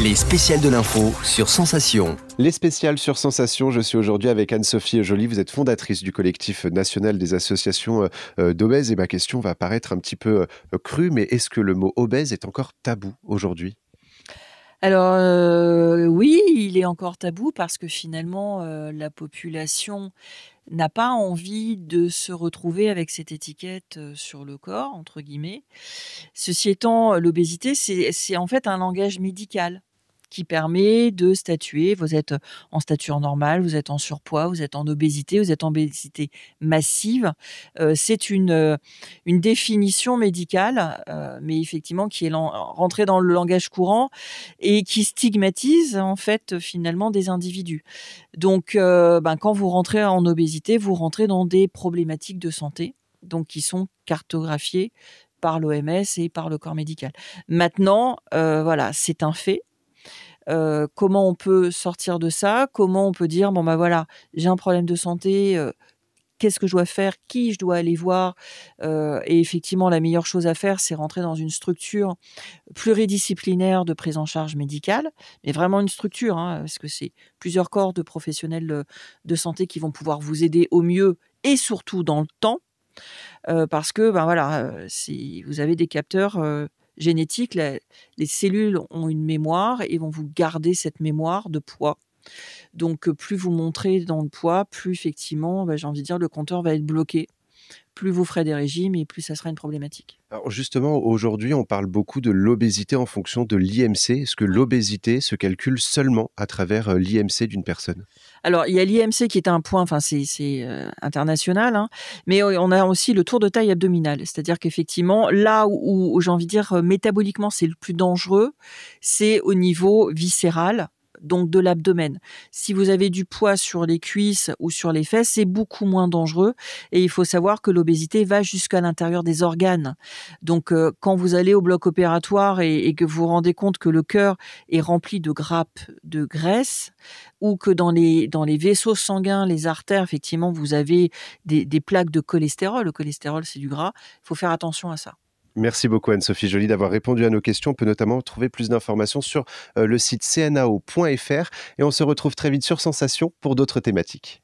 Les spéciales de l'info sur Sensation. Les spéciales sur Sensation, je suis aujourd'hui avec Anne-Sophie Joly, vous êtes fondatrice du collectif national des associations d'obèses et ma question va paraître un petit peu crue, mais est-ce que le mot obèse est encore tabou aujourd'hui ? Alors, oui, il est encore tabou parce que finalement, la population n'a pas envie de se retrouver avec cette étiquette, sur le corps, entre guillemets. Ceci étant, l'obésité, c'est en fait un langage médical qui permet de statuer. Vous êtes en stature normale, vous êtes en surpoids, vous êtes en obésité, vous êtes en obésité massive. C'est une définition médicale, mais effectivement qui est rentrée dans le langage courant et qui stigmatise en fait, finalement des individus. Donc, quand vous rentrez en obésité, vous rentrez dans des problématiques de santé, donc qui sont cartographiées par l'OMS et par le corps médical. Maintenant, voilà, c'est un fait. Comment on peut sortir de ça? Comment on peut dire: «Bon, voilà, j'ai un problème de santé, qu'est-ce que je dois faire? Qui je dois aller voir?» Et effectivement, la meilleure chose à faire, c'est rentrer dans une structure pluridisciplinaire de prise en charge médicale, mais vraiment une structure, hein, parce que c'est plusieurs corps de professionnels, de santé qui vont pouvoir vous aider au mieux et surtout dans le temps. Parce que, si vous avez des capteurs, génétiques, les cellules ont une mémoire et vont vous garder cette mémoire de poids. Donc, plus vous montrez dans le poids, plus effectivement, j'ai envie de dire, le compteur va être bloqué. Plus vous ferez des régimes et plus ça sera une problématique. Alors justement, aujourd'hui, on parle beaucoup de l'obésité en fonction de l'IMC. Est-ce que l'obésité se calcule seulement à travers l'IMC d'une personne ? Alors, il y a l'IMC qui est un point, c'est international, hein, mais on a aussi le tour de taille abdominale. C'est-à-dire qu'effectivement, là où j'ai envie de dire, métaboliquement, c'est le plus dangereux, c'est au niveau viscéral, donc de l'abdomen. Si vous avez du poids sur les cuisses ou sur les fesses, c'est beaucoup moins dangereux et il faut savoir que l'obésité va jusqu'à l'intérieur des organes. Donc, quand vous allez au bloc opératoire et que vous vous rendez compte que le cœur est rempli de grappes de graisse ou que dans les vaisseaux sanguins, les artères, effectivement, vous avez des plaques de cholestérol. Le cholestérol, c'est du gras. Il faut faire attention à ça. Merci beaucoup Anne-Sophie Joly d'avoir répondu à nos questions. On peut notamment trouver plus d'informations sur le site cnao.fr et on se retrouve très vite sur Sensation pour d'autres thématiques.